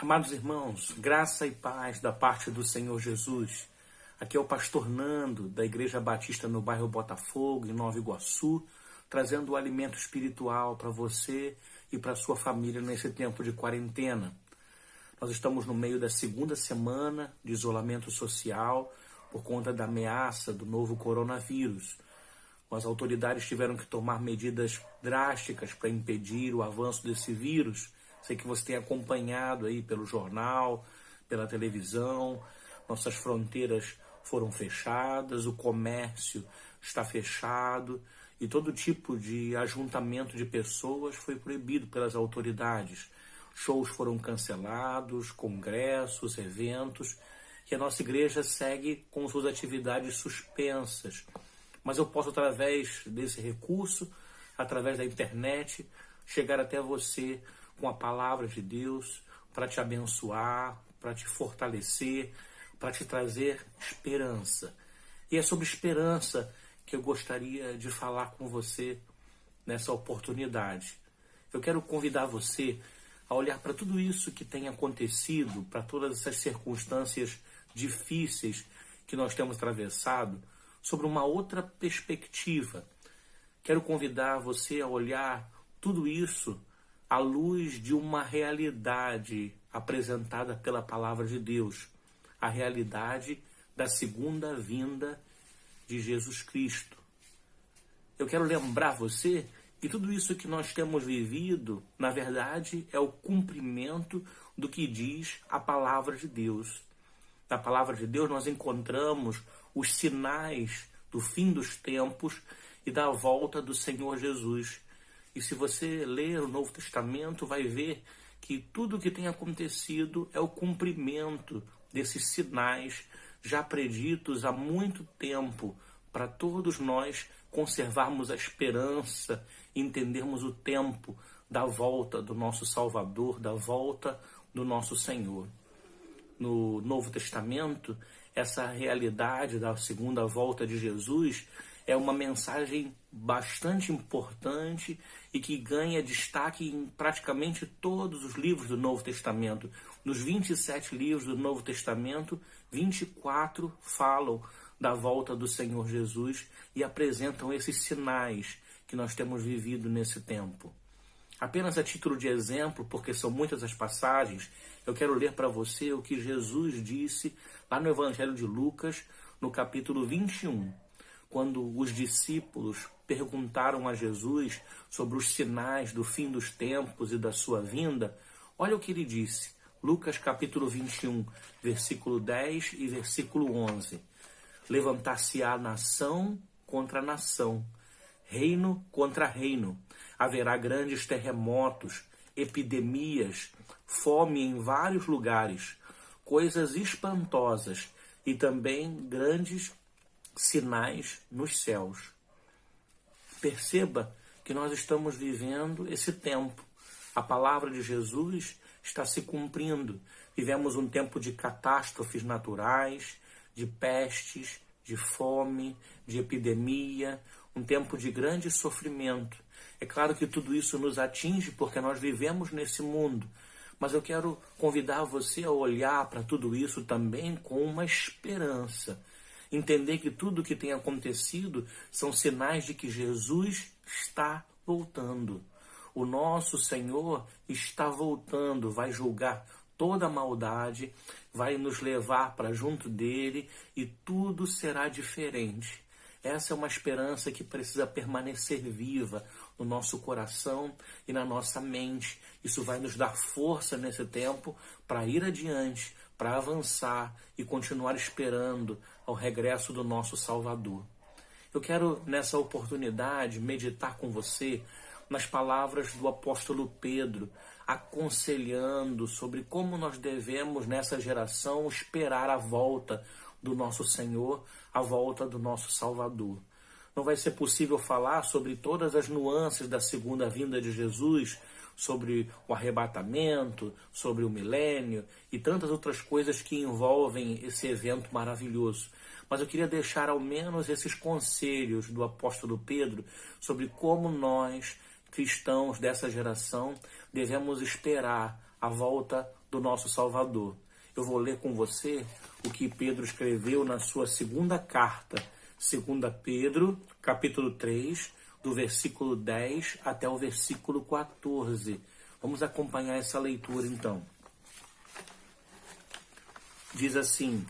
Amados irmãos, graça e paz da parte do Senhor Jesus. Aqui é o pastor Nando, da Igreja Batista no bairro Botafogo, em Nova Iguaçu, trazendo o alimento espiritual para você e para sua família nesse tempo de quarentena. Nós estamos no meio da segunda semana de isolamento social por conta da ameaça do novo coronavírus. As autoridades tiveram que tomar medidas drásticas para impedir o avanço desse vírus. Sei que você tem acompanhado aí pelo jornal, pela televisão. Nossas fronteiras foram fechadas, o comércio está fechado e todo tipo de ajuntamento de pessoas foi proibido pelas autoridades. Shows foram cancelados, congressos, eventos, e a nossa igreja segue com suas atividades suspensas. Mas eu posso, através desse recurso, através da internet, chegar até você com a palavra de Deus para te abençoar, para te fortalecer, para te trazer esperança. E é sobre esperança que eu gostaria de falar com você nessa oportunidade. Eu quero convidar você a olhar para tudo isso que tem acontecido, para todas essas circunstâncias difíceis que nós temos atravessado, sobre uma outra perspectiva. Quero convidar você a olhar tudo isso à luz de uma realidade apresentada pela palavra de Deus, a realidade da segunda vinda de Jesus Cristo. Eu quero lembrar você que tudo isso que nós temos vivido, na verdade, é o cumprimento do que diz a palavra de Deus. Na palavra de Deus nós encontramos os sinais do fim dos tempos e da volta do Senhor Jesus. E se você ler o Novo Testamento, vai ver que tudo o que tem acontecido é o cumprimento desses sinais já preditos há muito tempo, para todos nós conservarmos a esperança, entendermos o tempo da volta do nosso Salvador, da volta do nosso Senhor. No Novo Testamento, essa realidade da segunda volta de Jesus é uma mensagem bastante importante e que ganha destaque em praticamente todos os livros do Novo Testamento. Nos 27 livros do Novo Testamento, 24 falam da volta do Senhor Jesus e apresentam esses sinais que nós temos vivido nesse tempo. Apenas a título de exemplo, porque são muitas as passagens, eu quero ler para você o que Jesus disse lá no Evangelho de Lucas, no capítulo 21, quando os discípulos perguntaram a Jesus sobre os sinais do fim dos tempos e da sua vinda. Olha o que ele disse, Lucas capítulo 21, versículo 10 e versículo 11. Levantar-se-á nação contra nação, reino contra reino. Haverá grandes terremotos, epidemias, fome em vários lugares, coisas espantosas e também grandes sinais nos céus. Perceba que nós estamos vivendo esse tempo. A palavra de Jesus está se cumprindo. Vivemos um tempo de catástrofes naturais, de pestes, de fome, de epidemia, um tempo de grande sofrimento. É claro que tudo isso nos atinge porque nós vivemos nesse mundo, mas eu quero convidar você a olhar para tudo isso também com uma esperança. Entender que tudo o que tem acontecido são sinais de que Jesus está voltando. O nosso Senhor está voltando, vai julgar toda a maldade, vai nos levar para junto dele e tudo será diferente. Essa é uma esperança que precisa permanecer viva no nosso coração e na nossa mente. Isso vai nos dar força nesse tempo para ir adiante, para avançar e continuar esperando ao regresso do nosso Salvador. Eu quero, nessa oportunidade, meditar com você nas palavras do apóstolo Pedro, aconselhando sobre como nós devemos, nessa geração, esperar a volta do nosso Senhor, a volta do nosso Salvador. Não vai ser possível falar sobre todas as nuances da segunda vinda de Jesus, sobre o arrebatamento, sobre o milênio e tantas outras coisas que envolvem esse evento maravilhoso. Mas eu queria deixar ao menos esses conselhos do apóstolo Pedro sobre como nós, cristãos dessa geração, devemos esperar a volta do nosso Salvador. Eu vou ler com você o que Pedro escreveu na sua segunda carta, 2 Pedro, capítulo 3, do versículo 10 até o versículo 14. Vamos acompanhar essa leitura então. Diz assim: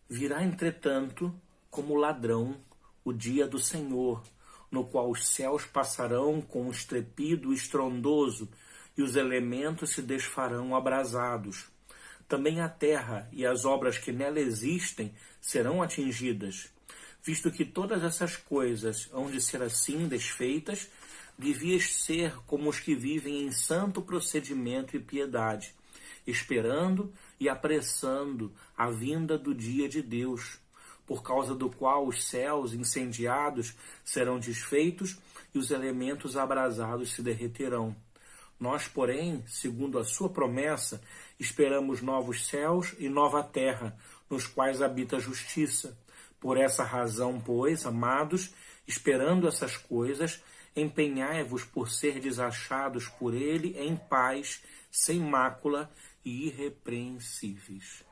virá, entretanto, como ladrão o dia do Senhor, no qual os céus passarão com um estripido estrondoso e os elementos se desfarão abrasados. Também a terra e as obras que nela existem serão atingidas. Visto que todas essas coisas hão de ser assim desfeitas, devias ser como os que vivem em santo procedimento e piedade, esperando e apressando a vinda do dia de Deus, por causa do qual os céus incendiados serão desfeitos e os elementos abrasados se derreterão. Nós, porém, segundo a sua promessa, esperamos novos céus e nova terra, nos quais habita a justiça. Por essa razão, pois, amados, esperando essas coisas, empenhai-vos por ser desachados por ele em paz, sem mácula e irrepreensíveis.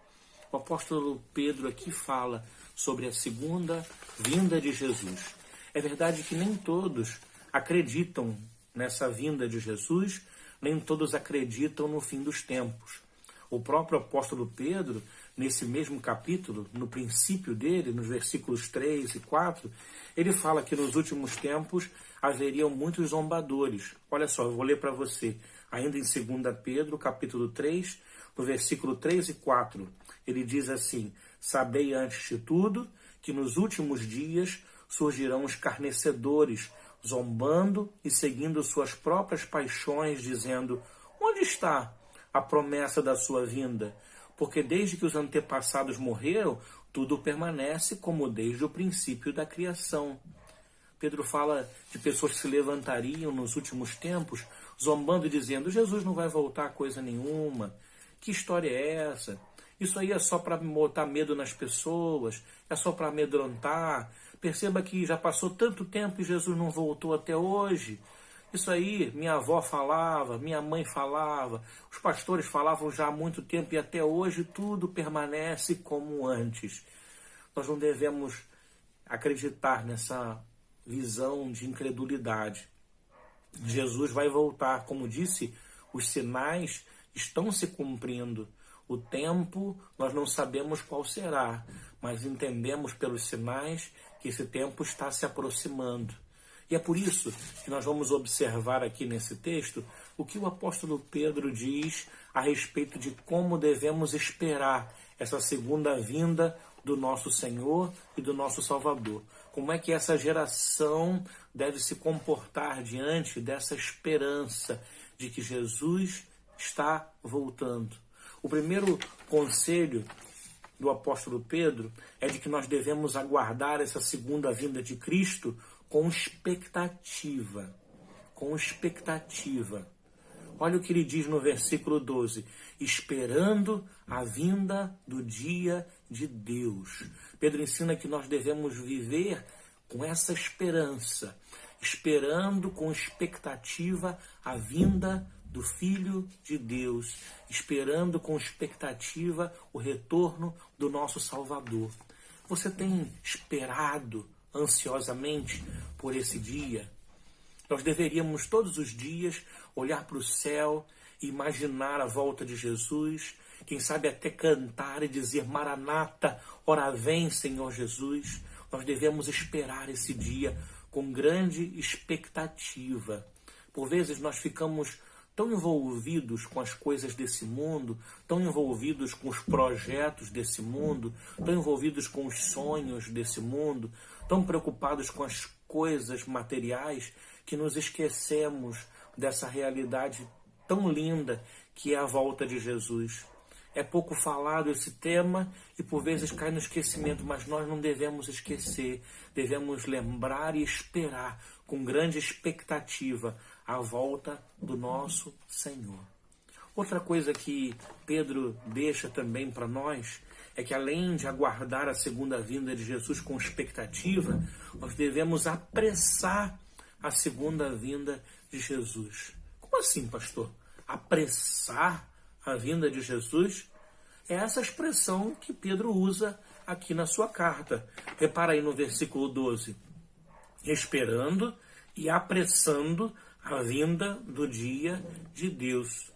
O apóstolo Pedro aqui fala sobre a segunda vinda de Jesus. É verdade que nem todos acreditam nessa vinda de Jesus, nem todos acreditam no fim dos tempos. O próprio apóstolo Pedro, nesse mesmo capítulo, no princípio dele, nos versículos 3 e 4, ele fala que nos últimos tempos haveriam muitos zombadores. Olha só, eu vou ler para você, ainda em 2 Pedro, capítulo 3, no versículo 3 e 4, ele diz assim: sabei antes de tudo que nos últimos dias surgirão escarnecedores, zombando e seguindo suas próprias paixões, dizendo: onde está a promessa da sua vinda? Porque desde que os antepassados morreram, tudo permanece como desde o princípio da criação. Pedro fala de pessoas que se levantariam nos últimos tempos, zombando e dizendo: Jesus não vai voltar a coisa nenhuma. Que história é essa? Isso aí é só para botar medo nas pessoas, é só para amedrontar. Perceba que já passou tanto tempo e Jesus não voltou até hoje. Isso aí, minha avó falava, minha mãe falava, os pastores falavam já há muito tempo e até hoje tudo permanece como antes. Nós não devemos acreditar nessa visão de incredulidade. Jesus vai voltar, como disse, os sinais estão se cumprindo. O tempo, nós não sabemos qual será, mas entendemos pelos sinais que esse tempo está se aproximando. E é por isso que nós vamos observar aqui nesse texto o que o apóstolo Pedro diz a respeito de como devemos esperar essa segunda vinda do nosso Senhor e do nosso Salvador. Como é que essa geração deve se comportar diante dessa esperança de que Jesus está voltando. O primeiro conselho do apóstolo Pedro é de que nós devemos aguardar essa segunda vinda de Cristo com expectativa. Com expectativa. Olha o que ele diz no versículo 12. Esperando a vinda do dia de Deus. Pedro ensina que nós devemos viver com essa esperança. Esperando com expectativa a vinda do Filho de Deus, esperando com expectativa o retorno do nosso Salvador. Você tem esperado ansiosamente por esse dia? Nós deveríamos todos os dias olhar para o céu e imaginar a volta de Jesus, quem sabe até cantar e dizer: Maranata, ora vem, Senhor Jesus. Nós devemos esperar esse dia com grande expectativa. Por vezes nós ficamos tão envolvidos com as coisas desse mundo, tão envolvidos com os projetos desse mundo, tão envolvidos com os sonhos desse mundo, tão preocupados com as coisas materiais, que nos esquecemos dessa realidade tão linda que é a volta de Jesus. É pouco falado esse tema e por vezes cai no esquecimento, mas nós não devemos esquecer, devemos lembrar e esperar com grande expectativa a volta do nosso Senhor. Outra coisa que Pedro deixa também para nós é que, além de aguardar a segunda vinda de Jesus com expectativa, nós devemos apressar a segunda vinda de Jesus. Como assim, pastor? Apressar a vinda de Jesus? É essa expressão que Pedro usa aqui na sua carta. Repara aí no versículo 12. Esperando e apressando a vinda do dia de Deus.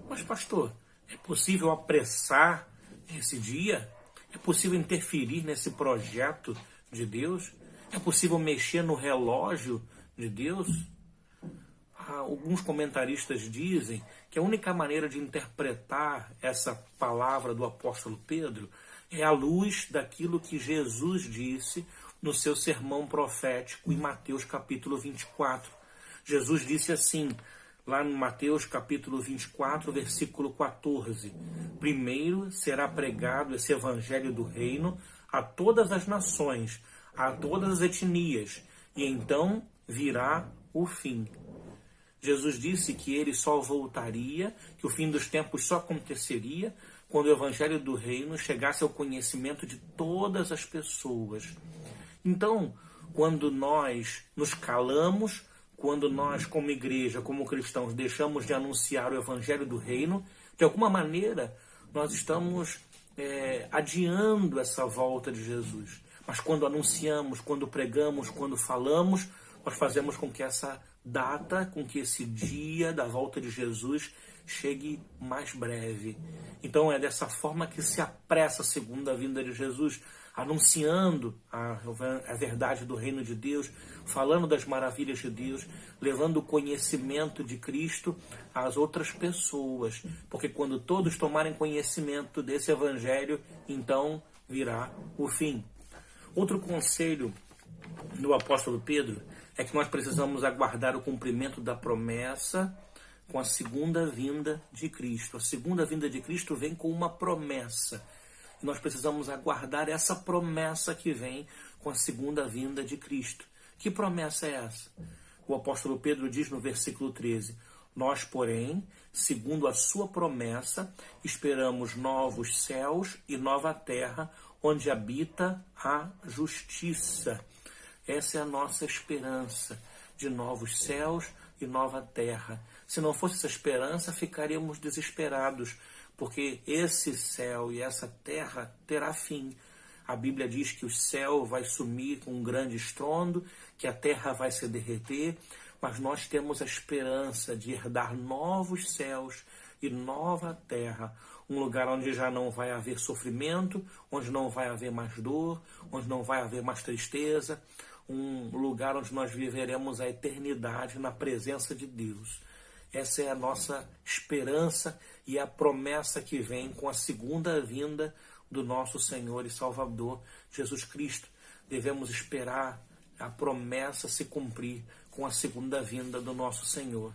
Mas, pastor, é possível apressar esse dia? É possível interferir nesse projeto de Deus? É possível mexer no relógio de Deus? Alguns comentaristas dizem que a única maneira de interpretar essa palavra do apóstolo Pedro é à luz daquilo que Jesus disse no seu sermão profético em Mateus capítulo 24. Jesus disse assim, lá no Mateus capítulo 24, versículo 14. Primeiro será pregado esse evangelho do reino a todas as nações, a todas as etnias, e então virá o fim. Jesus disse que ele só voltaria, que o fim dos tempos só aconteceria quando o evangelho do reino chegasse ao conhecimento de todas as pessoas. Então, quando nós nos calamos, quando nós, como igreja, como cristãos, deixamos de anunciar o evangelho do reino, de alguma maneira nós estamos adiando essa volta de Jesus. Mas quando anunciamos, quando pregamos, quando falamos, nós fazemos com que essa data, com que esse dia da volta de Jesus chegue mais breve. Então é dessa forma que se apressa a segunda vinda de Jesus, anunciando a verdade do reino de Deus, falando das maravilhas de Deus, levando o conhecimento de Cristo às outras pessoas. Porque quando todos tomarem conhecimento desse evangelho, então virá o fim. Outro conselho do apóstolo Pedro é que nós precisamos aguardar o cumprimento da promessa com a segunda vinda de Cristo. A segunda vinda de Cristo vem com uma promessa. E nós precisamos aguardar essa promessa que vem com a segunda vinda de Cristo. Que promessa é essa? O apóstolo Pedro diz no versículo 13: Nós, porém, segundo a sua promessa, esperamos novos céus e nova terra, onde habita a justiça. Essa é a nossa esperança, de novos céus e nova terra. Se não fosse essa esperança, ficaríamos desesperados, porque esse céu e essa terra terá fim. A Bíblia diz que o céu vai sumir com um grande estrondo, que a terra vai se derreter, mas nós temos a esperança de herdar novos céus e nova terra, um lugar onde já não vai haver sofrimento, onde não vai haver mais dor, onde não vai haver mais tristeza, um lugar onde nós viveremos a eternidade na presença de Deus. Essa é a nossa esperança e a promessa que vem com a segunda vinda do nosso Senhor e Salvador Jesus Cristo. Devemos esperar a promessa se cumprir com a segunda vinda do nosso Senhor.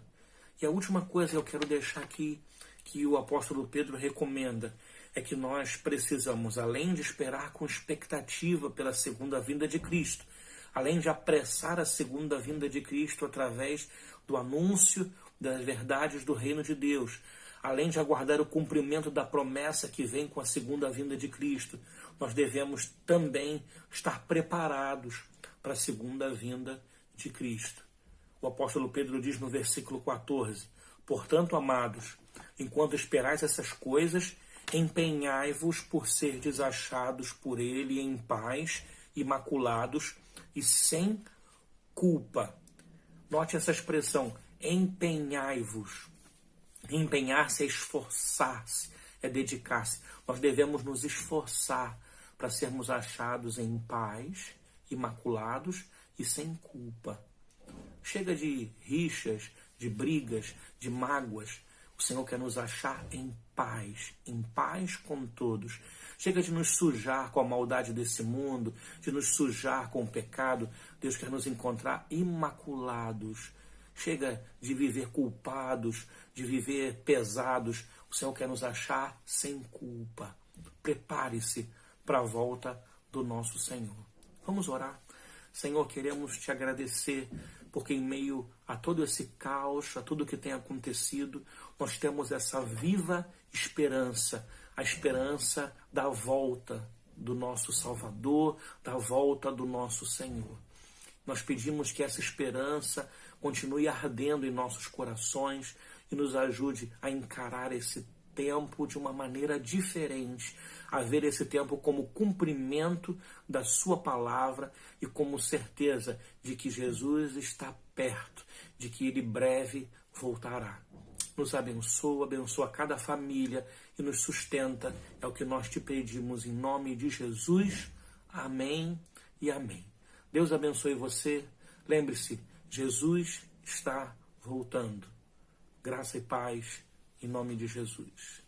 E a última coisa que eu quero deixar aqui, que o apóstolo Pedro recomenda, é que nós precisamos, além de esperar com expectativa pela segunda vinda de Cristo, além de apressar a segunda vinda de Cristo através do anúncio das verdades do reino de Deus, além de aguardar o cumprimento da promessa que vem com a segunda vinda de Cristo, nós devemos também estar preparados para a segunda vinda de Cristo. O apóstolo Pedro diz no versículo 14: Portanto, amados, enquanto esperais essas coisas, empenhai-vos por serdes achados por ele em paz, imaculados e sem culpa. Note essa expressão, empenhai-vos. Empenhar-se é esforçar-se, é dedicar-se. Nós devemos nos esforçar para sermos achados em paz, imaculados e sem culpa. Chega de rixas, de brigas, de mágoas. O Senhor quer nos achar em paz com todos. Chega de nos sujar com a maldade desse mundo, de nos sujar com o pecado. Deus quer nos encontrar imaculados. Chega de viver culpados, de viver pesados. O Senhor quer nos achar sem culpa. Prepare-se para a volta do nosso Senhor. Vamos orar. Senhor, queremos te agradecer, porque em meio a todo esse caos, a tudo que tem acontecido, nós temos essa viva esperança, a esperança da volta do nosso Salvador, da volta do nosso Senhor. Nós pedimos que essa esperança continue ardendo em nossos corações e nos ajude a encarar esse tempo de uma maneira diferente, a ver esse tempo como cumprimento da sua palavra e como certeza de que Jesus está perto, de que ele breve voltará. Nos abençoa, abençoa cada família e nos sustenta. É o que nós te pedimos em nome de Jesus. Amém e amém. Deus abençoe você. Lembre-se, Jesus está voltando. Graça e paz em nome de Jesus.